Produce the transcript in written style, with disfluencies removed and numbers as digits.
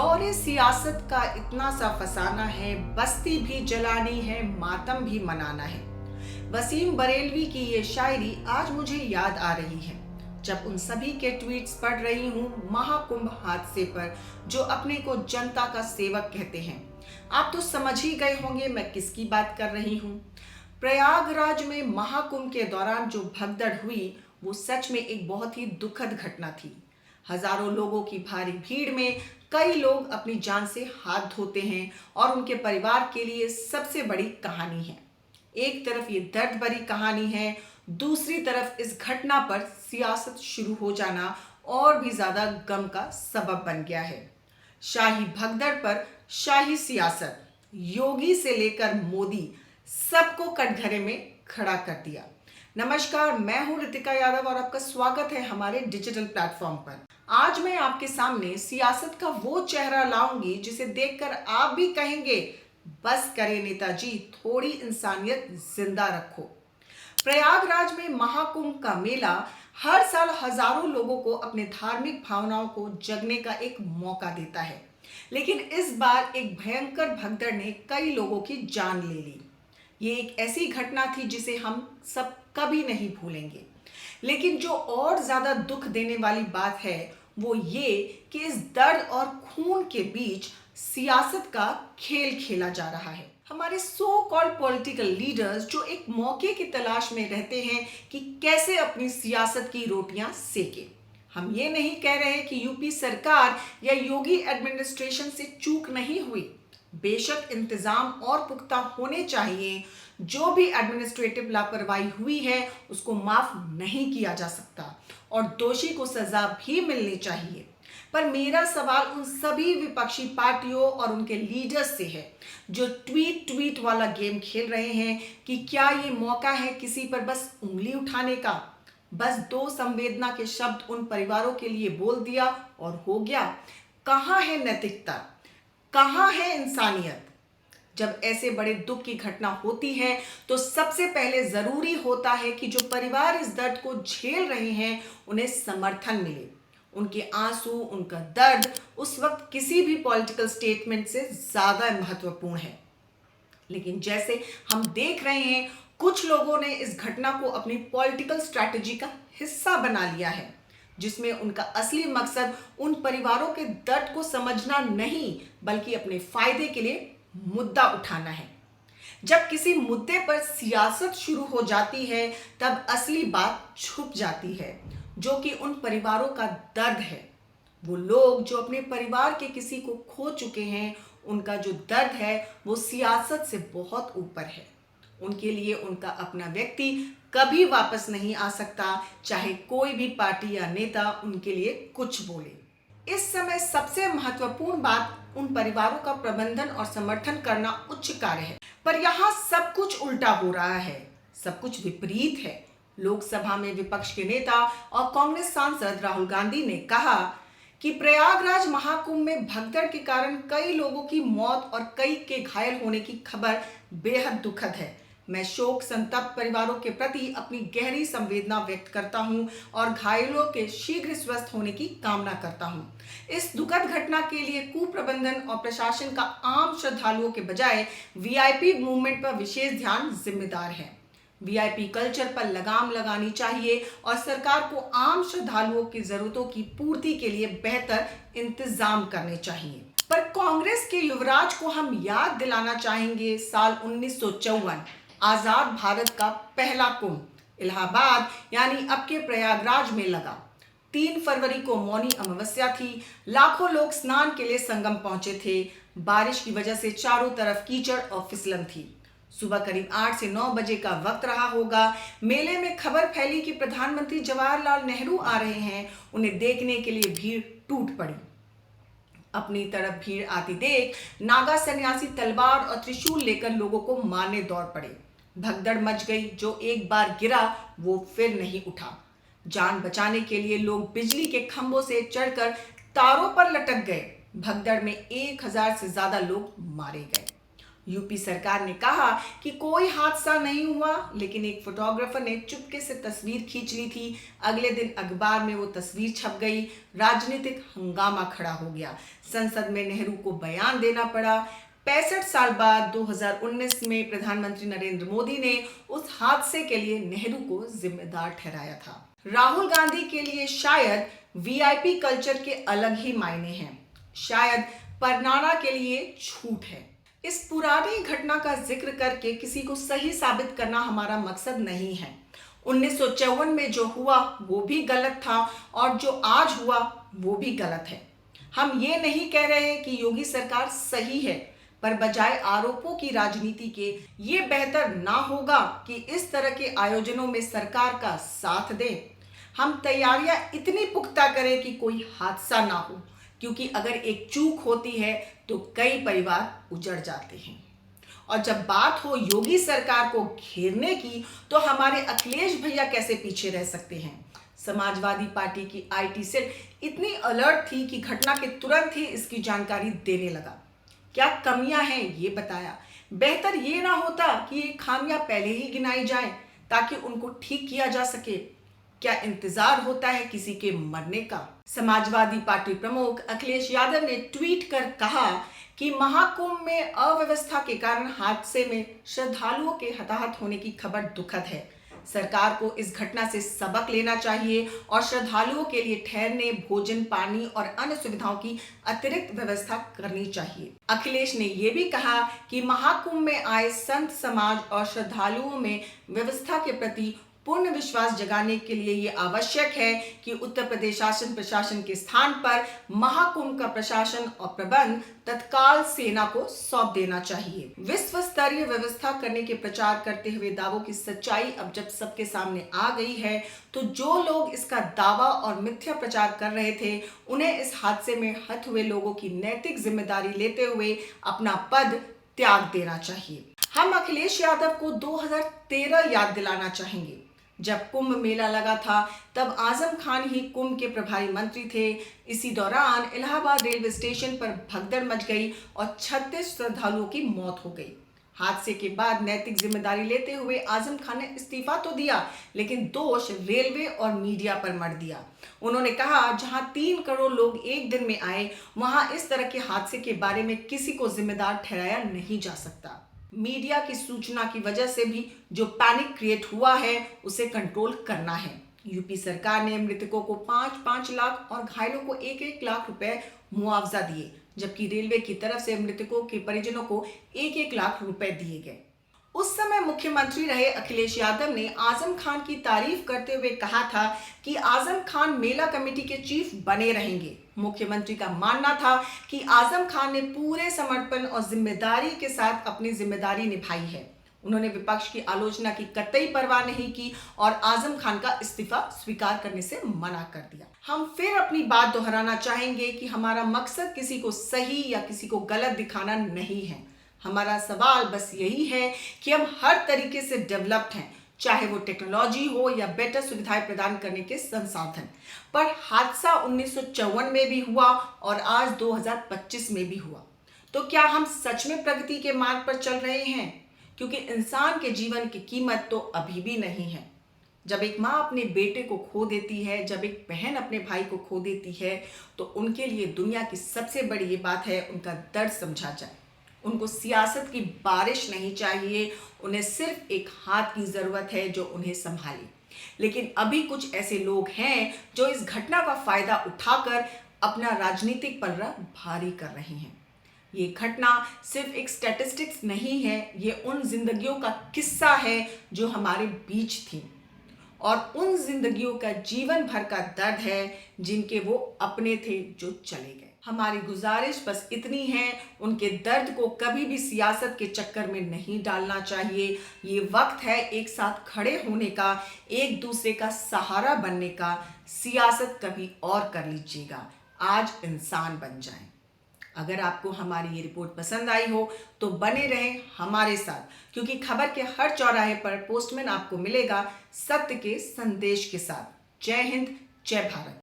दौरे सियासत का इतना सा फसाना है, बस्ती भी जलानी है, मातम भी मनाना है। वसीम बरेलवी की ये शायरी आज मुझे याद आ रही है जब उन सभी के ट्वीट्स पढ़ रही हूँ महाकुंभ हादसे पर, जो अपने को जनता का सेवक कहते हैं। आप तो समझ ही गए होंगे मैं किसकी बात कर रही हूँ। प्रयागराज में महाकुंभ के दौरान जो भगदड़ हुई वो सच में एक बहुत ही दुखद घटना थी। हजारों लोगों की भारी भीड़ में कई लोग अपनी जान से हाथ धोते हैं और उनके परिवार के लिए सबसे बड़ी कहानी है। एक तरफ ये दर्द भरी कहानी है, दूसरी तरफ इस घटना पर सियासत शुरू हो जाना और भी ज्यादा गम का सबब बन गया है। शाही भगदड़ पर शाही सियासत, योगी से लेकर मोदी सबको कटघरे में खड़ा कर दिया। नमस्कार, मैं हूं रितिका यादव और आपका स्वागत है हमारे डिजिटल प्लेटफॉर्म पर। आज मैं आपके सामने सियासत का वो चेहरा लाऊंगी जिसे देखकर आप भी कहेंगे, बस करे नेताजी, थोड़ी इंसानियत जिंदा रखो। प्रयागराज में महाकुंभ का मेला हर साल हजारों लोगों को अपने धार्मिक भावनाओं को जगने का एक मौका देता है, लेकिन इस बार एक भयंकर भगदड़ ने कई लोगों की जान ले ली। ये एक ऐसी घटना थी जिसे हम सब कभी नहीं भूलेंगे। लेकिन जो और ज्यादा दुख देने वाली बात है वो ये कि इस दर्द और खून के बीच सियासत का खेल खेला जा रहा है। हमारे सो कॉल्ड पॉलिटिकल लीडर्स जो एक मौके की तलाश में रहते हैं कि कैसे अपनी सियासत की रोटियां सेके। हम ये नहीं कह रहे कि यूपी सरकार या योगी एडमिनिस्ट्रेशन से चूक नहीं हुई। बेशक इंतजाम और पुख्ता होने चाहिए। जो भी एडमिनिस्ट्रेटिव लापरवाही हुई है उसको माफ नहीं किया जा सकता और दोषी को सजा भी मिलनी चाहिए। पर मेरा सवाल उन सभी विपक्षी पार्टियों और उनके लीडर्स से है जो ट्वीट वाला गेम खेल रहे हैं कि क्या ये मौका है किसी पर बस उंगली उठाने का। बस दो संवेदना के शब्द उन परिवारों के लिए बोल दिया और हो गया। कहाँ है नैतिकता, कहाँ है इंसानियत। जब ऐसे बड़े दुख की घटना होती है तो सबसे पहले जरूरी होता है कि जो परिवार इस दर्द को झेल रहे हैं उन्हें समर्थन मिले। उनके आंसू, उनका दर्द उस वक्त किसी भी पॉलिटिकल स्टेटमेंट से ज्यादा महत्वपूर्ण है। लेकिन जैसे हम देख रहे हैं कुछ लोगों ने इस घटना को अपनी पॉलिटिकल स्ट्रैटेजी का हिस्सा बना लिया है, जिसमें उनका असली मकसद उन परिवारों के दर्द को समझना नहीं बल्कि अपने फायदे के लिए मुद्दा उठाना है। जब किसी मुद्दे पर सियासत शुरू हो जाती है तब असली बात छुप जाती है, जो कि उन परिवारों का दर्द है। वो लोग जो अपने परिवार के किसी को खो चुके हैं, उनका जो दर्द है वो सियासत से बहुत ऊपर है। उनके लिए उनका अपना व्यक्ति कभी वापस नहीं आ सकता, चाहे कोई भी पार्टी या नेता उनके लिए कुछ बोले। इस समय सबसे महत्वपूर्ण बात उन परिवारों का प्रबंधन और समर्थन करना उच्च कार्य है। पर यहाँ सब कुछ उल्टा हो रहा है, सब कुछ विपरीत है। लोकसभा में विपक्ष के नेता और कांग्रेस सांसद राहुल गांधी ने कहा कि प्रयागराज महाकुंभ में भगदड़ के कारण कई लोगों की मौत और कई के घायल होने की खबर बेहद दुखद है। मैं शोक संतप्त परिवारों के प्रति अपनी गहरी संवेदना व्यक्त करता हूं और घायलों के शीघ्र स्वस्थ होने की कामना करता हूं। इस दुखद घटना के लिए कुप्रबंधन और प्रशासन का आम श्रद्धालुओं के बजाय वीआईपी मूवमेंट पर विशेष ध्यान जिम्मेदार है। वीआईपी कल्चर पर लगाम लगानी चाहिए और सरकार को आम श्रद्धालुओं की जरूरतों की पूर्ति के लिए बेहतर इंतजाम करने चाहिए। पर कांग्रेस के युवराज को हम याद दिलाना चाहेंगे, साल 1954 आजाद भारत का पहला कुंभ इलाहाबाद यानी अब के प्रयागराज में लगा। 3 फरवरी को मौनी अमावस्या थी। लाखों लोग स्नान के लिए संगम पहुंचे थे। बारिश की वजह से चारों तरफ कीचड़ और फिसलन थी। सुबह करीब 8 से 9 बजे का वक्त रहा होगा। मेले में खबर फैली कि प्रधानमंत्री जवाहरलाल नेहरू आ रहे हैं। उन्हें देखने के लिए भीड़ टूट पड़ी। अपनी तरफ भीड़ आती देख नागा सन्यासी तलवार और त्रिशूल लेकर लोगों को मारने दौड़ पड़े। भगदड़ मच गई। जो एक बार गिरा वो फिर नहीं उठा। जान बचाने के लिए लोग बिजली के खंभों से चढ़कर तारों पर लटक गए। भगदड़ में 1000 से ज्यादा लोग मारे गए। यूपी सरकार ने कहा कि कोई हादसा नहीं हुआ, लेकिन एक फोटोग्राफर ने चुपके से तस्वीर खींच ली थी। अगले दिन अखबार में वो तस्वीर छप गई। राजनीतिक हंगामा खड़ा हो गया। संसद में नेहरू को बयान देना पड़ा। 65 साल बाद 2019 में प्रधानमंत्री नरेंद्र मोदी ने उस हादसे के लिए नेहरू को जिम्मेदार ठहराया था। राहुल गांधी के लिए शायद वीआईपी कल्चर के अलग ही मायने हैं, शायद परनाना के लिए छूट है। इस पुरानी घटना का जिक्र करके किसी को सही साबित करना हमारा मकसद नहीं है। 1954 में जो हुआ वो भी गलत था और जो आज हुआ वो भी गलत है। हम ये नहीं कह रहे कि योगी सरकार सही है, पर बजाय आरोपों की राजनीति के ये बेहतर ना होगा कि इस तरह के आयोजनों में सरकार का साथ दें। हम तैयारियां इतनी पुख्ता करें कि कोई हादसा ना हो, क्योंकि अगर एक चूक होती है तो कई परिवार उजड़ जाते हैं। और जब बात हो योगी सरकार को घेरने की, तो हमारे अखिलेश भैया कैसे पीछे रह सकते हैं। समाजवादी पार्टी की आईटी सेल इतनी अलर्ट थी कि घटना के तुरंत ही इसकी जानकारी देने लगा। क्या कमियां हैं ये बताया। बेहतर ये ना होता कि ये खामियां पहले ही गिनाई जाएं ताकि उनको ठीक किया जा सके। क्या इंतजार होता है किसी के मरने का। समाजवादी पार्टी प्रमुख अखिलेश यादव ने ट्वीट कर कहा कि महाकुंभ में अव्यवस्था के कारण हादसे में श्रद्धालुओं के हताहत होने की खबर दुखद है। सरकार को इस घटना से सबक लेना चाहिए और श्रद्धालुओं के लिए ठहरने, भोजन, पानी और अन्य सुविधाओं की अतिरिक्त व्यवस्था करनी चाहिए। अखिलेश ने यह भी कहा कि महाकुंभ में आए संत समाज और श्रद्धालुओं में व्यवस्था के प्रति पूर्ण विश्वास जगाने के लिए ये आवश्यक है कि उत्तर प्रदेश शासन प्रशासन के स्थान पर महाकुंभ का प्रशासन और प्रबंध तत्काल सेना को सौंप देना चाहिए। विश्व स्तरीय व्यवस्था करने के प्रचार करते हुए दावों की सच्चाई अब जब सबके सामने आ गई है, तो जो लोग इसका दावा और मिथ्या प्रचार कर रहे थे, उन्हें इस हादसे में हत हुए लोगों की नैतिक जिम्मेदारी लेते हुए अपना पद त्याग देना चाहिए। हम अखिलेश यादव को 2013 याद दिलाना चाहेंगे। जब कुंभ मेला लगा था तब आजम खान ही कुंभ के प्रभारी मंत्री थे। इसी दौरान इलाहाबाद रेलवे स्टेशन पर भगदड़ मच गई और 36 श्रद्धालुओं की मौत हो गई। हादसे के बाद नैतिक जिम्मेदारी लेते हुए आजम खान ने इस्तीफा तो दिया, लेकिन दोष रेलवे और मीडिया पर मढ़ दिया। उन्होंने कहा, जहां 3 करोड़ लोग एक दिन में आए, वहां इस तरह के हादसे के बारे में किसी को जिम्मेदार ठहराया नहीं जा सकता। मीडिया की सूचना की वजह से भी जो पैनिक क्रिएट हुआ है उसे कंट्रोल करना है। यूपी सरकार ने मृतकों को 5-5 लाख और घायलों को 1-1 लाख रुपए मुआवजा दिए, जबकि रेलवे की तरफ से मृतकों के परिजनों को 1-1 लाख रुपए दिए गए। उस समय मुख्यमंत्री रहे अखिलेश यादव ने आजम खान की तारीफ करते हुए कहा था कि आजम खान मेला कमेटी के चीफ बने रहेंगे। मुख्यमंत्री का मानना था कि आजम खान ने पूरे समर्पण और जिम्मेदारी के साथ अपनी जिम्मेदारी निभाई है। उन्होंने विपक्ष की आलोचना की कतई परवाह नहीं की और आजम खान का इस्तीफा स्वीकार करने से मना कर दिया। हम फिर अपनी बात दोहराना चाहेंगे कि हमारा मकसद किसी को सही या किसी को गलत दिखाना नहीं है। हमारा सवाल बस यही है कि हम हर तरीके से डेवलप्ड हैं, चाहे वो टेक्नोलॉजी हो या बेटर सुविधाएं प्रदान करने के संसाधन। पर हादसा 1954 में भी हुआ और आज 2025 में भी हुआ। तो क्या हम सच में प्रगति के मार्ग पर चल रहे हैं? क्योंकि इंसान के जीवन की कीमत तो अभी भी नहीं है। जब एक माँ अपने बेटे को खो देती है, जब एक बहन अपने भाई को खो देती है, तो उनके लिए दुनिया की सबसे बड़ी ये बात है उनका दर्द समझा जाए। उनको सियासत की बारिश नहीं चाहिए, उन्हें सिर्फ एक हाथ की जरूरत है जो उन्हें संभाले। लेकिन अभी कुछ ऐसे लोग हैं जो इस घटना का फायदा उठाकर अपना राजनीतिक पलड़ा भारी कर रहे हैं। ये घटना सिर्फ एक स्टैटिस्टिक्स नहीं है, ये उन जिंदगियों का किस्सा है जो हमारे बीच थी और उन जिंदगियों का जीवन भर का दर्द है जिनके वो अपने थे जो चले गए। हमारी गुजारिश बस इतनी है, उनके दर्द को कभी भी सियासत के चक्कर में नहीं डालना चाहिए। ये वक्त है एक साथ खड़े होने का, एक दूसरे का सहारा बनने का। सियासत कभी और कर लीजिएगा, आज इंसान बन जाएं। अगर आपको हमारी ये रिपोर्ट पसंद आई हो तो बने रहें हमारे साथ, क्योंकि खबर के हर चौराहे पर पोस्टमैन आपको मिलेगा सत्य के संदेश के साथ। जय हिंद, जय भारत।